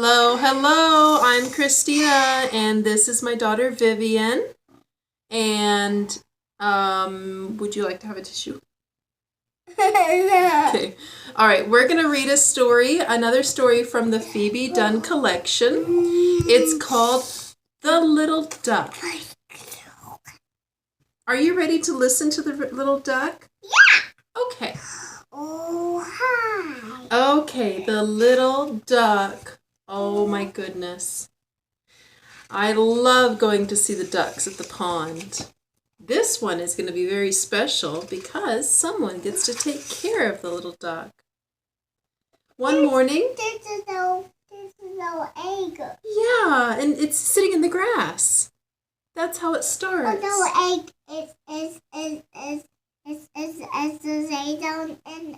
Hello, hello. I'm Christina, and this is my daughter Vivian. And would you like to have a tissue? Okay. All right, we're going to read a story, another story from the Phoebe Dunn collection. It's called The Little Duck. Are you ready to listen to the little duck? Yeah. Okay. Oh, hi. Okay, the little duck. Oh my goodness. I love going to see the ducks at the pond. This one is going to be very special because someone gets to take care of the little duck. One morning... This is no egg. Yeah, and it's sitting in the grass. That's how it starts. No egg is lay down in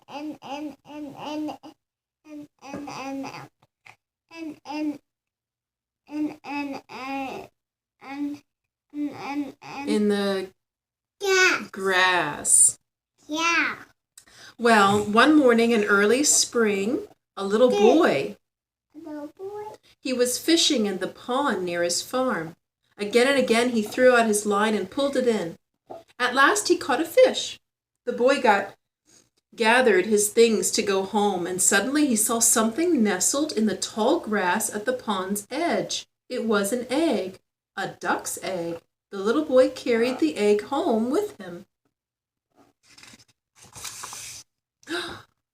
the grass. Yeah. Well, one morning in early spring, a little boy, he was fishing in the pond near his farm. Again and again he threw out his line and pulled it in. At last he caught a fish. The boy gathered his things to go home, and suddenly he saw something nestled in the tall grass at the pond's edge. It was an egg, a duck's egg. The little boy carried the egg home with him.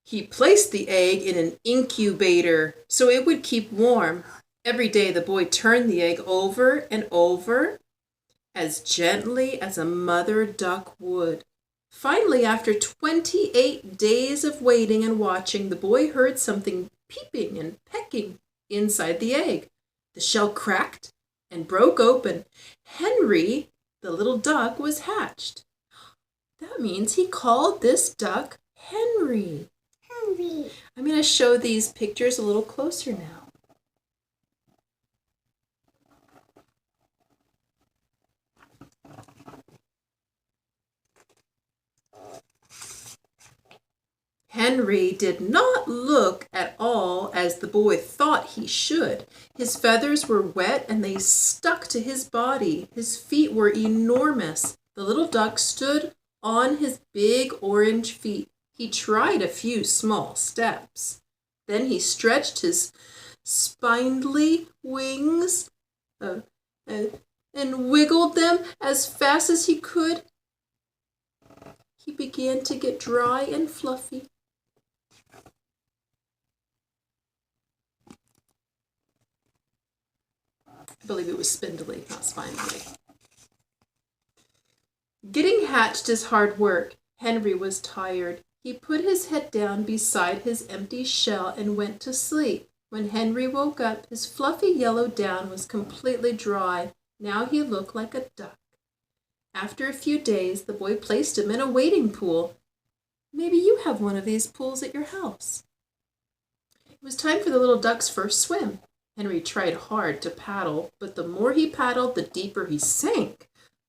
He placed the egg in an incubator so it would keep warm. Every day the boy turned the egg over and over as gently as a mother duck would. Finally, after 28 days of waiting and watching, the boy heard something peeping and pecking inside the egg. The shell cracked and broke open. Henry, the little duck, was hatched. That means he called this duck Henry. I'm going to show these pictures a little closer now. Henry did not look at all as the boy thought he should. His feathers were wet and they stuck to his body. His feet were enormous. The little duck stood on his big orange feet. He tried a few small steps. Then he stretched his spindly wings and wiggled them as fast as he could. He began to get dry and fluffy. I believe it was spindly, not spindly. Getting hatched is hard work. Henry was tired. He put his head down beside his empty shell and went to sleep. When Henry woke up, his fluffy yellow down was completely dry. Now he looked like a duck. After a few days, the boy placed him in a wading pool. Maybe you have one of these pools at your house. It was time for the little duck's first swim. Henry tried hard to paddle, but the more he paddled, the deeper he sank.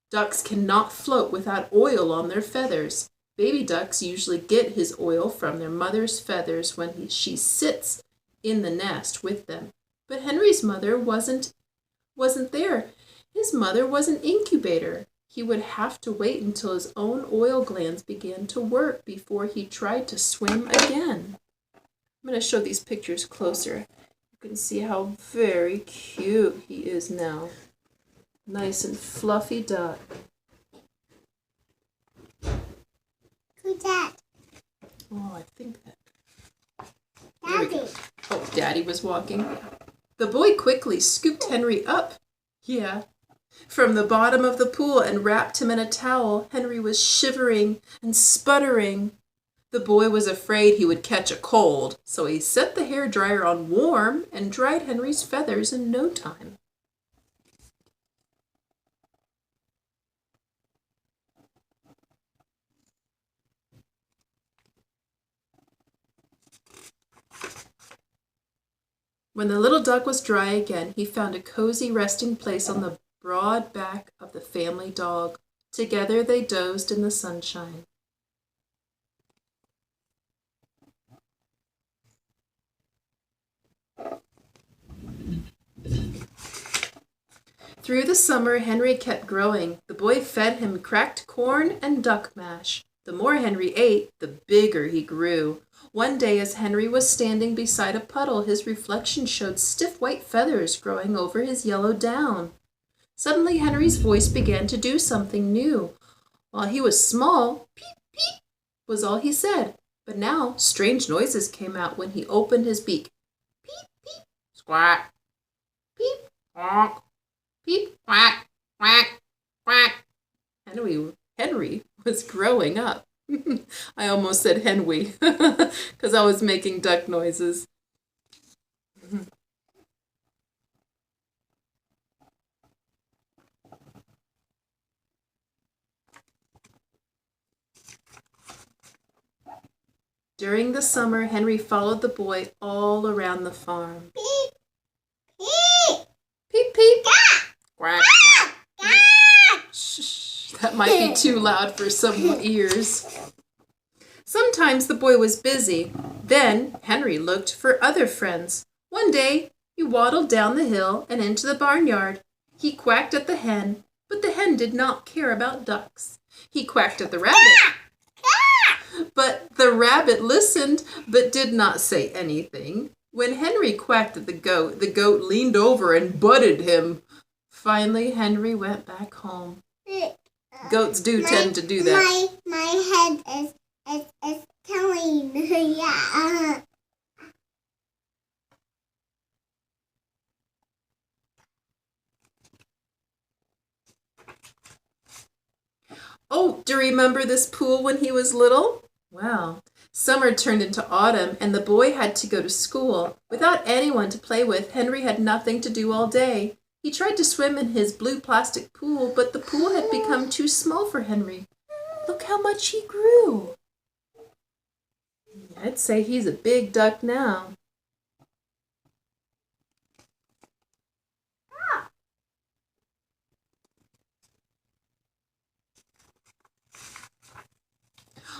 Ducks cannot float without oil on their feathers. Baby ducks usually get his oil from their mother's feathers when she sits in the nest with them. But Henry's mother wasn't there. His mother was an incubator. He would have to wait until his own oil glands began to work before he tried to swim again. I'm going to show these pictures closer. You can see how very cute he is now. Nice and fluffy duck. Who's that? Oh, I think that. Daddy. Oh, Daddy was walking. The boy quickly scooped Henry up. Yeah. From the bottom of the pool and wrapped him in a towel. Henry was shivering and sputtering. The boy was afraid he would catch a cold, so he set the hairdryer on warm and dried Henry's feathers in no time. When the little duck was dry again, he found a cozy resting place on the broad back of the family dog. Together they dozed in the sunshine. Through the summer, Henry kept growing. The boy fed him cracked corn and duck mash. The more Henry ate, the bigger he grew. One day, as Henry was standing beside a puddle, his reflection showed stiff white feathers growing over his yellow down. Suddenly, Henry's voice began to do something new. While he was small, peep, peep, was all he said. But now, strange noises came out when he opened his beak. Peep, peep, squawk, peep, quack, peep, quack, quack, quack. Henry was growing up. I almost said Henry because I was making duck noises. During the summer, Henry followed the boy all around the farm. Peep, peep, Peep, peep. Quack, quack. quack. Shh, that might be too loud for some ears. Sometimes the boy was busy. Then Henry looked for other friends. One day, he waddled down the hill and into the barnyard. He quacked at the hen, but the hen did not care about ducks. He quacked at the rabbit, but the rabbit listened but did not say anything. When Henry quacked at the goat leaned over and butted him. Finally, Henry went back home. Goats do tend to do that. My head is telling. Yeah. Oh, do you remember this pool when he was little? Well, summer turned into autumn and the boy had to go to school. Without anyone to play with, Henry had nothing to do all day. He tried to swim in his blue plastic pool, but the pool had become too small for Henry. Look how much he grew. I'd say he's a big duck now.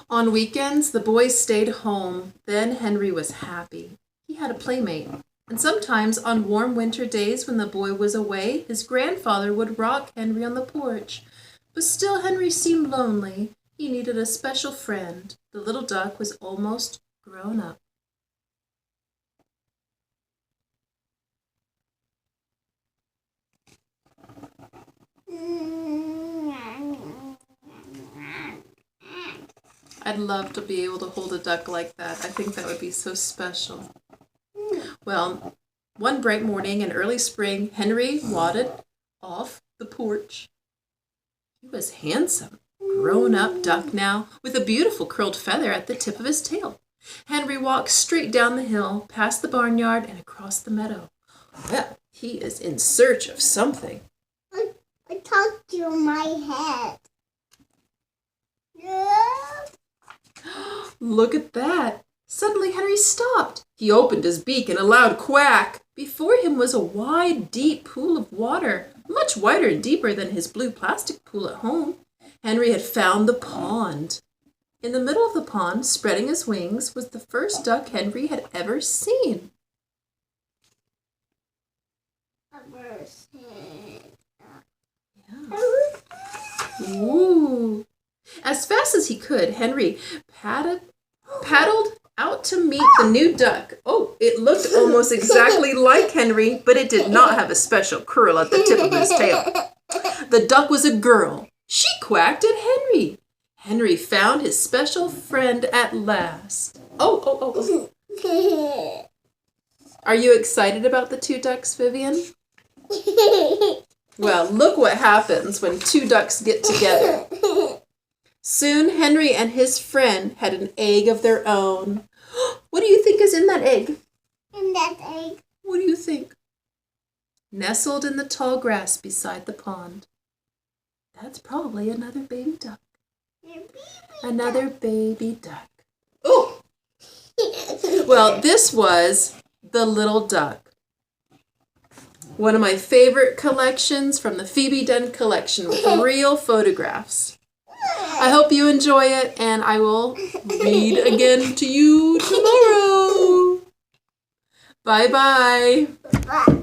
On weekends, the boys stayed home. Then Henry was happy. He had a playmate. And sometimes on warm winter days when the boy was away, his grandfather would rock Henry on the porch. But still Henry seemed lonely. He needed a special friend. The little duck was almost grown up. I'd love to be able to hold a duck like that. I think that would be so special. Well, one bright morning in early spring, Henry waddled off the porch. He was handsome, grown-up duck now, with a beautiful curled feather at the tip of his tail. Henry walked straight down the hill, past the barnyard, and across the meadow. Well, he is in search of something. I talked to my head. Look at that. Suddenly Henry stopped. He opened his beak in a loud quack. Before him was a wide, deep pool of water, much wider and deeper than his blue plastic pool at home. Henry had found the pond. In the middle of the pond, spreading his wings, was the first duck Henry had ever seen. Yeah. Ooh. As fast as he could, Henry paddled out to meet the new duck. Oh, it looked almost exactly like Henry, but it did not have a special curl at the tip of his tail. The duck was a girl. She quacked at Henry. Henry found his special friend at last. Oh. Are you excited about the two ducks, Vivian? Well, look what happens when two ducks get together. Soon, Henry and his friend had an egg of their own. What do you think is in that egg? In that egg. What do you think? Nestled in the tall grass beside the pond. That's probably another baby duck. Another baby duck. Oh! Well, this was The Little Duck. One of my favorite collections from the Phoebe Dunn collection with real photographs. I hope you enjoy it, and I will read again to you tomorrow. Bye-bye. Bye.